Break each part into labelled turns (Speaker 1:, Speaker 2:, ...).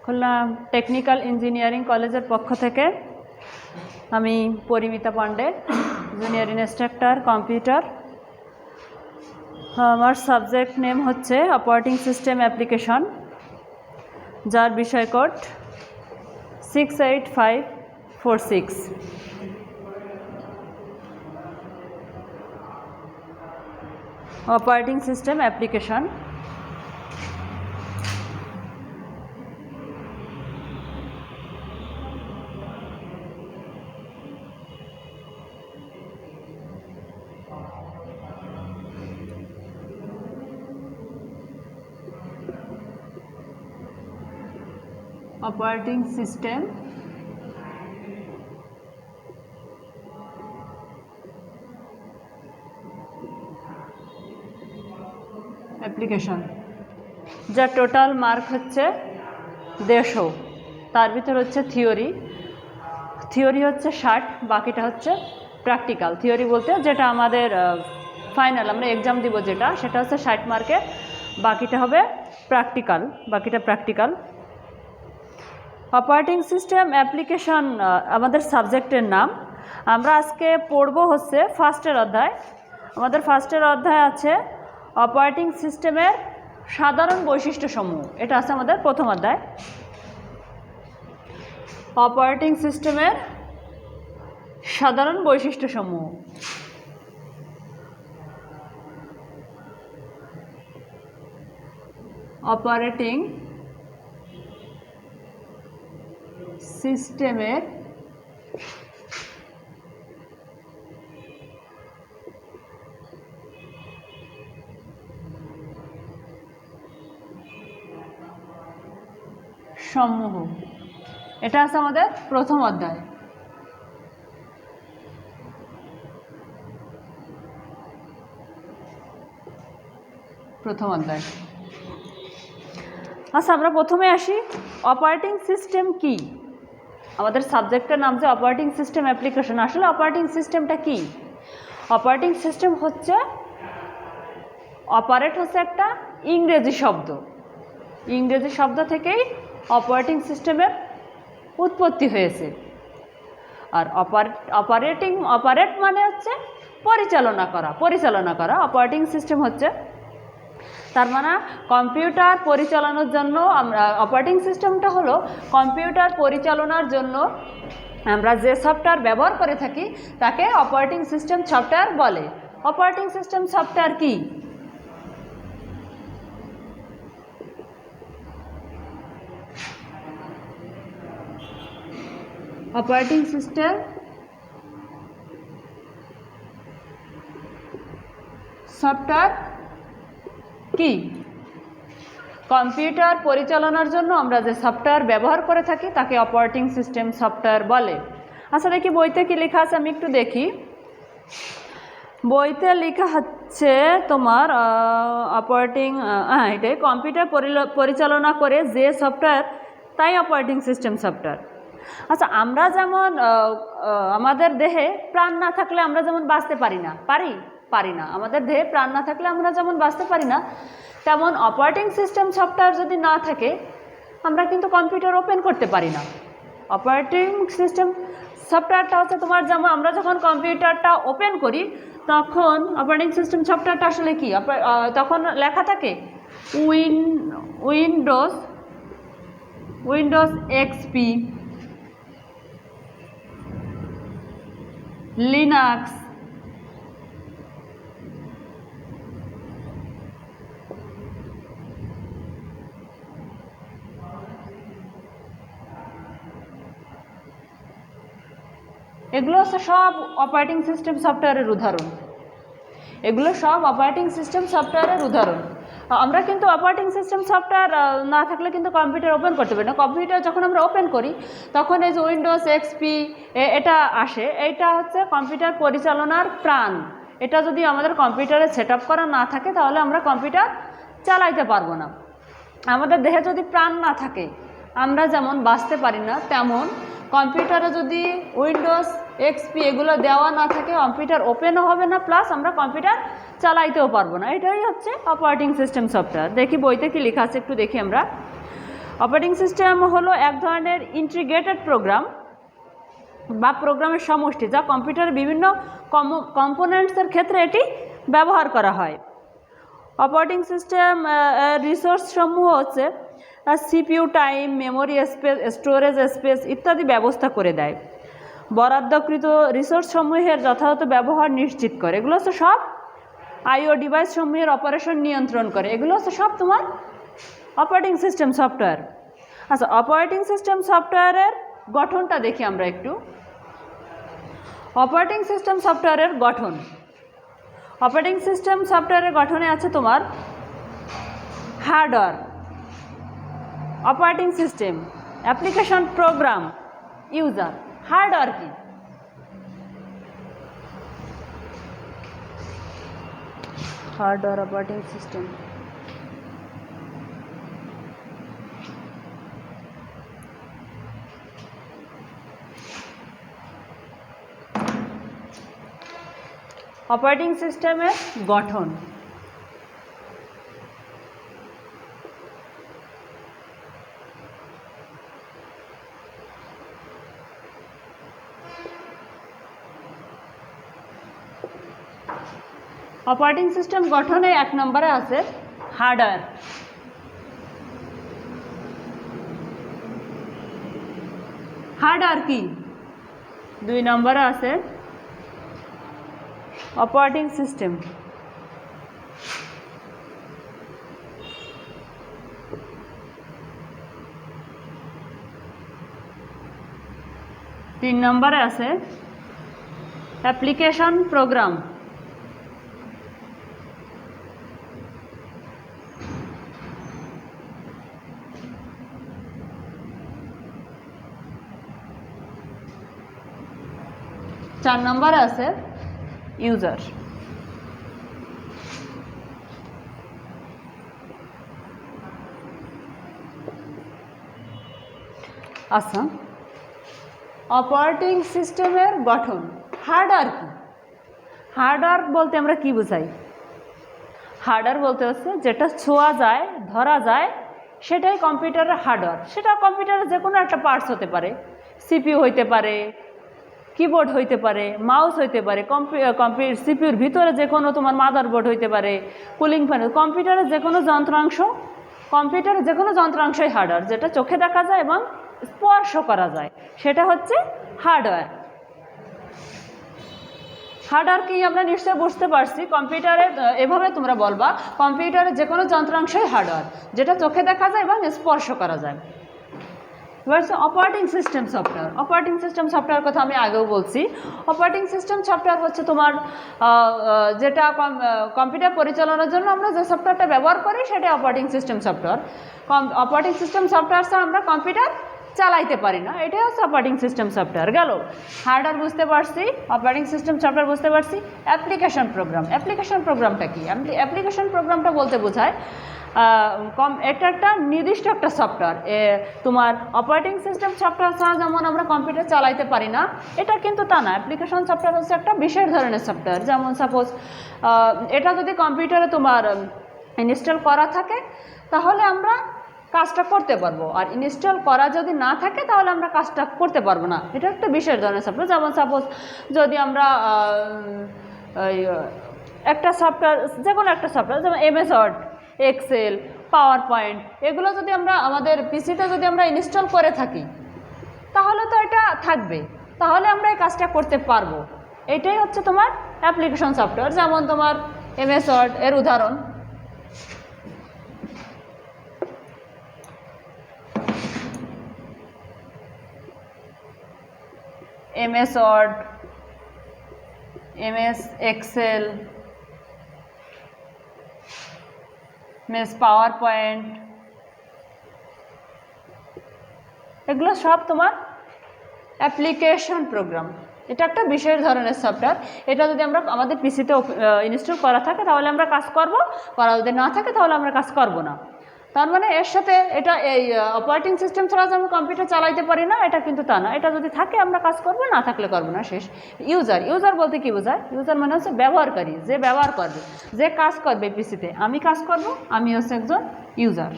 Speaker 1: Khulna technical engineering কলেজের পক্ষ থেকে আমি Parimita Pandey, junior instructor computer. আমার সাবজেক্ট নেম হচ্ছে অপারেটিং সিস্টেম অ্যাপ্লিকেশন, যার বিষয় code 68546। Operating system application operating system application, যার টোটাল মার্ক হচ্ছে 150। তার ভিতর হচ্ছে থিওরি হচ্ছে 60, বাকিটা হচ্ছে প্র্যাকটিক্যাল। থিওরি বলতে যেটা আমাদের ফাইনাল আমরা এক্সাম দিব যেটা, সেটা হচ্ছে 60 মার্কের, বাকিটা হবে প্র্যাকটিক্যাল। অপারেটিং সিস্টেম অ্যাপ্লিকেশন আমাদের সাবজেক্টের নাম। আমরা আজকে পড়ব হচ্ছে ফার্স্টের অধ্যায়। আমাদের ফার্স্টের অধ্যায় আছে অপারেটিং সিস্টেমের সাধারণ বৈশিষ্ট্যসমূহ, এটা আছে আমাদের প্রথম অধ্যায়। অপারেটিং সিস্টেমের সাধারণ বৈশিষ্ট্যসমূহ। অপারেটিং সিস্টেমের সমূহ, এটা আছে আমাদের প্রথম অধ্যায়। আচ্ছা, আমরা প্রথমে আসি অপারেটিং সিস্টেম কি। আমাদের সাবজেক্টের নাম যে অপারেটিং সিস্টেম অ্যাপ্লিকেশন। আসলে অপারেটিং সিস্টেমটা কি? অপারেটিং সিস্টেম হচ্ছে, অপারেট হচ্ছে একটা ইংরেজি শব্দ থেকেই অপারেটিং সিস্টেমের উৎপত্তি হয়েছে। আর অপারেট মানে হচ্ছে পরিচালনা করা। অপারেটিং সিস্টেম হচ্ছে, তার মানে কম্পিউটার পরিচালনার জন্য আমরা অপারেটিং সিস্টেমটা হলো কম্পিউটার পরিচালনার জন্য আমরা যে সফটওয়্যার ব্যবহার করে থাকি তাকে অপারেটিং সিস্টেম সফটওয়্যার বলে। অপারেটিং সিস্টেম সফটওয়্যার কি? অপারেটিং সিস্টেম সফটওয়্যার কি? কম্পিউটার পরিচালনার জন্য আমরা যে সফটওয়্যার ব্যবহার করে থাকি তাকে অপারেটিং সিস্টেম সফটওয়্যার বলে। আচ্ছা, দেখি বইতে কি লেখা আছে, আমি একটু দেখি। বইতে লেখা হচ্ছে তোমার এটাই কম্পিউটার পরিচালনা করে যে সফটওয়্যার তাই অপারেটিং সিস্টেম সফটওয়্যার। আচ্ছা, আমরা যেমন আমাদের দেহে প্রাণ না থাকলে আমরা যেমন বাঁচতে পারি না, আমাদের দেহে প্রাণ না থাকলে আমরা যেমন বাঁচতে পারি না, তেমন অপারেটিং সিস্টেম সফটওয়্যার যদি না থাকে আমরা কিন্তু কম্পিউটার ওপেন করতে পারি না। অপারেটিং সিস্টেম সফটওয়্যারটা হচ্ছে তোমার, যেমন আমরা যখন কম্পিউটারটা ওপেন করি তখন অপারেটিং সিস্টেম সফটওয়্যারটা আসলে কি, তখন লেখা থাকে উইন্ডোজ এক্সপি, লিনাক্স, এগুলো হচ্ছে সব অপারেটিং সিস্টেম সফটওয়্যারের উদাহরণ। আমরা কিন্তু অপারেটিং সিস্টেম সফটওয়্যার না থাকলে কিন্তু কম্পিউটার ওপেন করতে পারি না। কম্পিউটার যখন আমরা ওপেন করি তখন এই যে উইন্ডোজ এক্সপি এটা আসে, এইটা হচ্ছে কম্পিউটার পরিচালনার প্রাণ। এটা যদি আমাদের কম্পিউটারে সেট আপ করা না থাকে তাহলে আমরা কম্পিউটার চালাইতে পারবো না। আমাদের দেহে যদি প্রাণ না থাকে আমরা যেমন বাঁচতে পারি না, তেমন কম্পিউটারে যদি উইন্ডোজ এক্সপি এগুলো দেওয়া না থাকে কম্পিউটার ওপেনও হবে না, প্লাস আমরা কম্পিউটার চালাইতেও পারবো না। এটাই হচ্ছে অপারেটিং সিস্টেম সফটওয়্যার। দেখি বইতে কি লেখা আছে, একটু দেখি আমরা। অপারেটিং সিস্টেম হলো এক ধরনের ইন্টিগ্রেটেড প্রোগ্রাম বা প্রোগ্রামের সমষ্টি, যা কম্পিউটারের বিভিন্ন কম্পোনেন্টসের ক্ষেত্রে এটি ব্যবহার করা হয়। অপারেটিং সিস্টেম রিসোর্স সমূহ হচ্ছে CPU time, memory space, storage space ইত্যাদি ব্যবস্থা করে দেয়। বরাদ্দকৃত রিসোর্স সমূহের যথাযথ ব্যবহার নিশ্চিত করে। এগুলো হচ্ছে সব আইও ডিভাইস সমূহের অপারেশন নিয়ন্ত্রণ করে। এগুলো হচ্ছে সব তোমার অপারেটিং সিস্টেম সফটওয়্যার। আচ্ছা, অপারেটিং সিস্টেম সফটওয়্যারের গঠনটা দেখি আমরা একটু। অপারেটিং সিস্টেম সফটওয়্যারের গঠন, অপারেটিং সিস্টেম সফটওয়্যারের গঠনে আছে তোমার hardware, operating system, application, program, user. Hardware কি? হার্ডওয়্যার অপারেটিং সিস্টেম, অপারেটিং সিস্টেমের গঠন। অপারেটিং সিস্টেম গঠনে 1 নম্বরে আছে হার্ডওয়্যার। হার্ডওয়্যার কি? 2 নম্বরে আছে অপারেটিং সিস্টেম। তিন নম্বরে আছে অ্যাপ্লিকেশন প্রোগ্রাম। চার নম্বরে আছে ইউজার। আচ্ছা, অপারেটিং সিস্টেমের গঠন। হার্ডওয়্যার কি? হার্ডওয়্যার বলতে আমরা কি বোঝাই? হার্ডওয়্যার বলতে হচ্ছে যেটা ছোঁয়া যায়, ধরা যায়, সেটাই কম্পিউটারের হার্ডওয়্যার। সেটা কম্পিউটারের যে কোনো একটা পার্টস হতে পারে, সিপিইউ হইতে পারে, কিবোর্ড হইতে পারে, মাউস হইতে পারে, সিপিইউর ভিতরে যে কোনো তোমার মাদারবোর্ড হইতে পারে, কুলিং ফ্যান। কম্পিউটারের যে কোনো যন্ত্রাংশ, কম্পিউটারের যে কোনো যন্ত্রাংশই হার্ডওয়্যার, যেটা চোখে দেখা যায় এবং স্পর্শ করা যায়, সেটা হচ্ছে হার্ডওয়্যার। হার্ডওয়্যার কি আমরা নিশ্চয়ই বুঝতে পারছি। কম্পিউটারে এভাবে তোমরা বলবা, কম্পিউটারের যে কোনো যন্ত্রাংশই হার্ডওয়্যার, যেটা চোখে দেখা যায় এবং স্পর্শ করা যায়। এবার operating system software. Operating system software কথা আমি আগেও বলছি। অপারেটিং সিস্টেম সফটওয়্যার হচ্ছে তোমার যেটা কম্পিউটার পরিচালনার জন্য আমরা যে সফটওয়্যারটা ব্যবহার করি, সেটা operating system software. Operating system software ছাড়া আমরা কম্পিউটার চালাইতে পারি না, এটাই হচ্ছে অপারেটিং সিস্টেম সফটওয়্যার। গেল হার্ডওয়্যার বুঝতে পারছি, অপারেটিং সিস্টেম সফটওয়্যার বুঝতে পারছি। Application program. অ্যাপ্লিকেশন প্রোগ্রামটা কি? অ্যাপ্লিকেশন প্রোগ্রামটা বলতে বোঝায় এটা একটা নির্দিষ্ট একটা সফটওয়্যার। তোমার অপারেটিং সিস্টেম সফটওয়্যার ছাড়া যেমন আমরা কম্পিউটার চালাইতে পারি না, এটা কিন্তু তা না। অ্যাপ্লিকেশন সফটওয়্যার হচ্ছে একটা বিশেষ ধরনের সফটওয়্যার। যেমন সাপোজ এটা যদি কম্পিউটারে তোমার ইনস্টল করা থাকে, তাহলে আমরা কাজটা করতে পারবো, আর ইনস্টল করা যদি না থাকে তাহলে আমরা কাজটা করতে পারবো না। এটা একটা বিশেষ ধরনের সফটওয়্যার। যেমন সাপোজ যদি আমরা একটা সফটওয়্যার, যে কোনো একটা সফটওয়্যার, যেমন MS Word, Excel, PowerPoint, এগুলো যদি আমরা আমাদের পিসিতে যদি আমরা ইনস্টল করে থাকি, তাহলে তো এটা থাকবে, তাহলে আমরা এই কাজটা করতে পারবো। এটাই হচ্ছে তোমার অ্যাপ্লিকেশন সফটওয়্যার। যেমন তোমার এমএস ওয়ার্ড এর উদাহরণ, MS Word, MS Excel, MS PowerPoint, এগুলো সব তোমার অ্যাপ্লিকেশন প্রোগ্রাম। এটা একটা বিশেষ ধরনের সফটওয়্যার। এটা যদি আমরা আমাদের পিসিতে ইনস্টল করা থাকে তাহলে আমরা কাজ করব, করা যদি না থাকে তাহলে আমরা কাজ করব না। তার মানে এর সাথে এটা এই অপারেটিং সিস্টেম ছাড়া যে আমরা কম্পিউটার চালাইতে পারি না, এটা কিন্তু তা না। এটা যদি থাকে আমরা কাজ করব, না থাকলে করবো না, শেষ। ইউজার। ইউজার বলতে কি বোঝায়? ইউজার মানে হচ্ছে ব্যবহারকারী, যে ব্যবহার করবে, যে কাজ করবে পিসিতে। আমি কাজ করব, আমি হচ্ছে একজন ইউজার।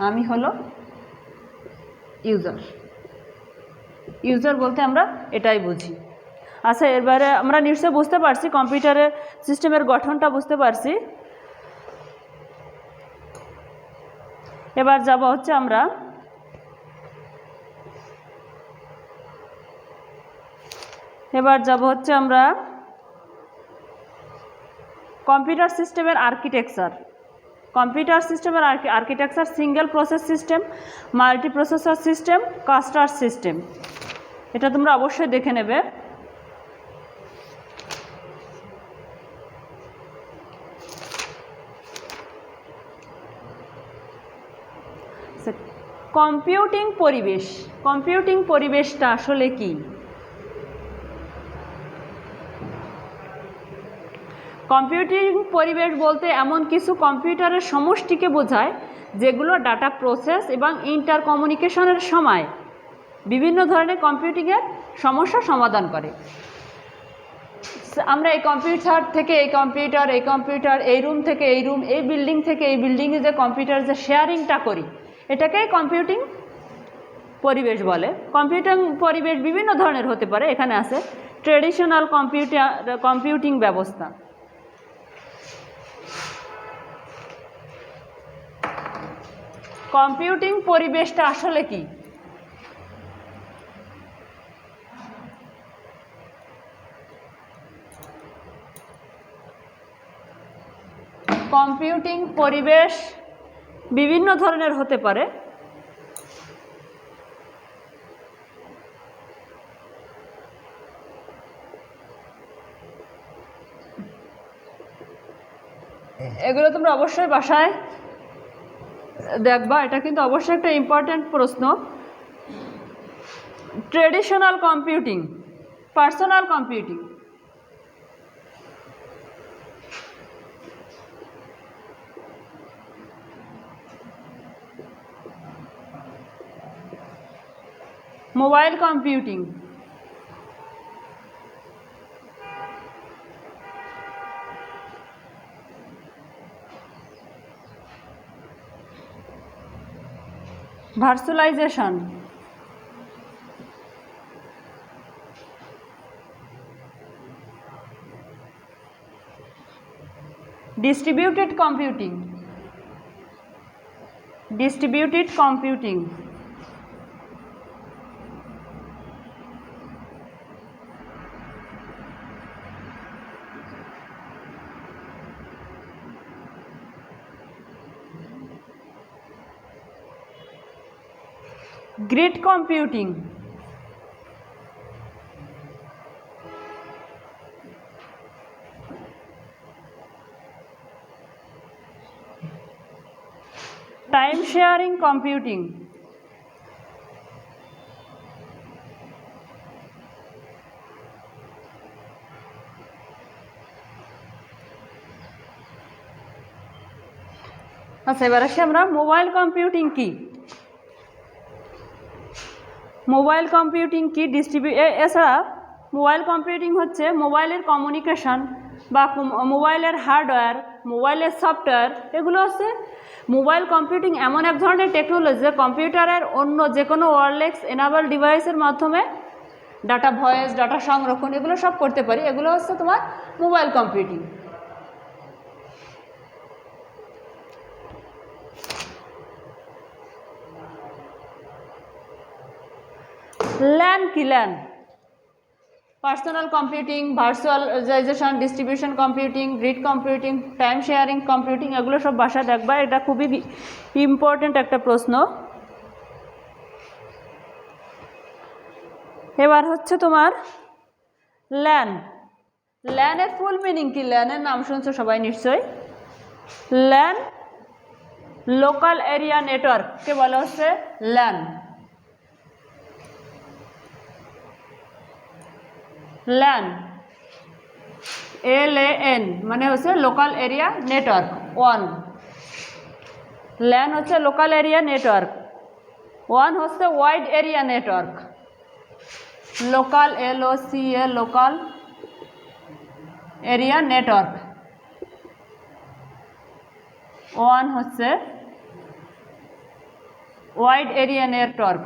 Speaker 1: আমি হলো ইউজার। ইউজার বলতে আমরা এটাই বুঝি। আচ্ছা, এবারে আমরা নিশ্চয়ই বুঝতে পারছি কম্পিউটারের সিস্টেমের গঠনটা বুঝতে পারছি। এবার যাব হচ্ছে আমরা কম্পিউটার সিস্টেমের আর্কিটেকচার। কম্পিউটার সিস্টেমের architecture single process system, multi processor system, cluster system. এটা তোমরা অবশ্যই দেখে নেবে। কম্পিউটিং পরিবেশ, কম্পিউটিং পরিবেশটা আসলে কি? কম্পিউটিং পরিবেশ বলতে এমন কিছু কম্পিউটারের সমষ্টিকে বোঝায় যেগুলো ডাটা প্রসেস এবং ইন্টার কমিউনিকেশনের সময় বিভিন্ন ধরনের কম্পিউটিংয়ের সমস্যা সমাধান করে। আমরা এই কম্পিউটার থেকে এই কম্পিউটার, এই কম্পিউটার, এই রুম থেকে এই রুম, এই বিল্ডিং থেকে এই বিল্ডিংয়ে যে কম্পিউটার যে শেয়ারিংটা করি, এটাকেই কম্পিউটিং পরিবেশ বলে। কম্পিউটিং পরিবেশ বিভিন্ন ধরনের হতে পারে। এখানে আছে ট্রেডিশনাল কম্পিউটিং ব্যবস্থা। কম্পিউটিং পরিবেশটা আসলে কি? কম্পিউটিং পরিবেশ বিভিন্ন ধরনের হতে পারে। এগুলো তোমরা অবশ্যই বাসায় দেখবা, এটা কিন্তু অবশ্যই একটা ইম্পর্ট্যান্ট প্রশ্ন। Traditional computing, personal computing. Mobile computing, virtualization, distributed computing, distributed computing, grid computing, time sharing computing, আচ্ছা এবার আসি আমরা মোবাইল কম্পিউটিং কি। মোবাইল কম্পিউটিং কি এছাড়া মোবাইল কম্পিউটিং হচ্ছে মোবাইলের কমিউনিকেশন বা মোবাইলের হার্ডওয়্যার, মোবাইলের সফটওয়্যার, এগুলো হচ্ছে মোবাইল কম্পিউটিং। এমন এক ধরনের টেকনোলজি যে কম্পিউটারের অন্য যে কোনো ওয়্যারলেস এনাবল ডিভাইসের মাধ্যমে ডাটা, ভয়েস, ডাটা সংরক্ষণ এগুলো সব করতে পারি। এগুলো হচ্ছে তোমার মোবাইল কম্পিউটিং। ল্যান কি? LAN personal computing, virtualization, distribution computing, grid computing, time sharing computing, এগুলো সব বাসায় দেখবা। এটা খুবই ইম্পর্টেন্ট একটা প্রশ্ন। এবার হচ্ছে তোমার ল্যান। ল্যানের ফুল মিনিং কি? ল্যানের নাম শুনছো সবাই নিশ্চয়ই। ল্যান লোকাল এরিয়া নেটওয়ার্ককে বলা হচ্ছে ল্যান। ল্যান LAN মানে হচ্ছে local area network. One LAN হচ্ছে লোকাল এরিয়া নেটওয়ার্ক, ওয়ান হচ্ছে wide area network. Local LOCA local area network, one হচ্ছে ওয়াইড এরিয়া নেটওয়ার্ক।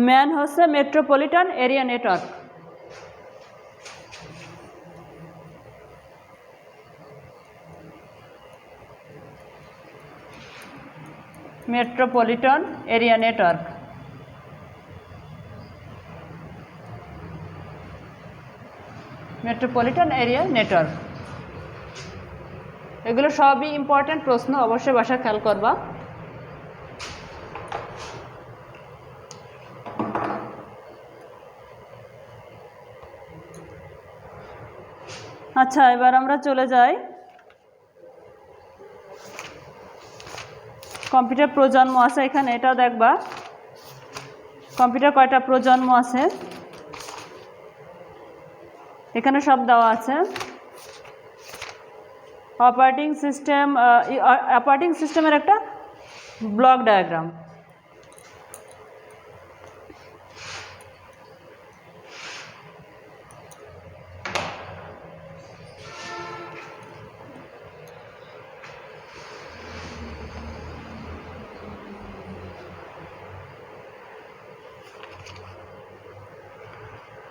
Speaker 1: ম্যান হচ্ছে metropolitan area network. Metropolitan area network. Metropolitan area network, এগুলো সবই important প্রশ্ন, অবশ্যই বাসায় খেয়াল করবা। আচ্ছা, এবার আমরা চলে যাই কম্পিউটার প্রজন্ম আছে এখানে, এটাও দেখবা কম্পিউটার কয়টা প্রজন্ম আছে এখানে সব দেওয়া আছে। অপারেটিং সিস্টেমের একটা ব্লক ডায়াগ্রাম।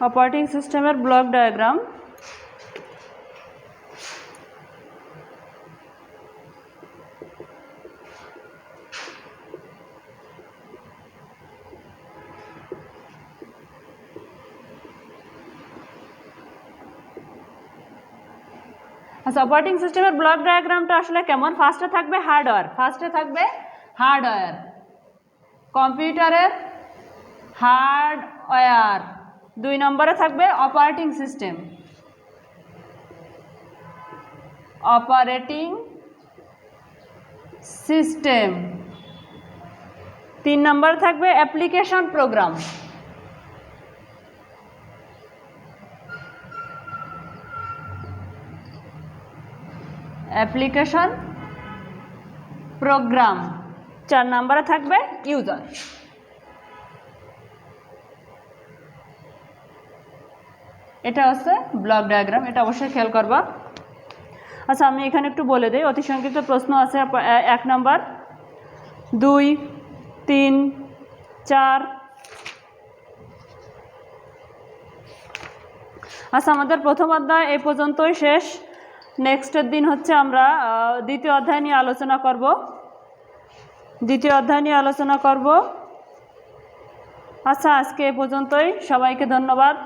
Speaker 1: অপারেটিং সিস্টেমের ব্লক ডায়াগ্রাম। আচ্ছা, অপারেটিং সিস্টেমের ব্লক ডায়াগ্রামটা আসলে কেমন? ফার্স্টে থাকবে হার্ডওয়্যার, কম্পিউটারের হার্ডওয়্যার। 2 নম্বরে থাকবে অপারেটিং সিস্টেম, অপারেটিং সিস্টেম। 3 নম্বরে থাকবে অ্যাপ্লিকেশন প্রোগ্রাম, অ্যাপ্লিকেশন প্রোগ্রাম। 4 নম্বরে থাকবে ইউজার। এটা হচ্ছে ব্লক ডায়াগ্রাম, এটা অবশ্যই খেয়াল করবা। আচ্ছা, আমি এখানে একটু বলে দিই, অতি সংক্ষিপ্ত প্রশ্ন আছে 1 নম্বর, 2, 3, 4। আচ্ছা, আমাদের প্রথম অধ্যায় এই পর্যন্তই শেষ। নেক্সটের দিন হচ্ছে আমরা দ্বিতীয় অধ্যায় নিয়ে আলোচনা করব। আচ্ছা, আজকে এ পর্যন্তই। সবাইকে ধন্যবাদ।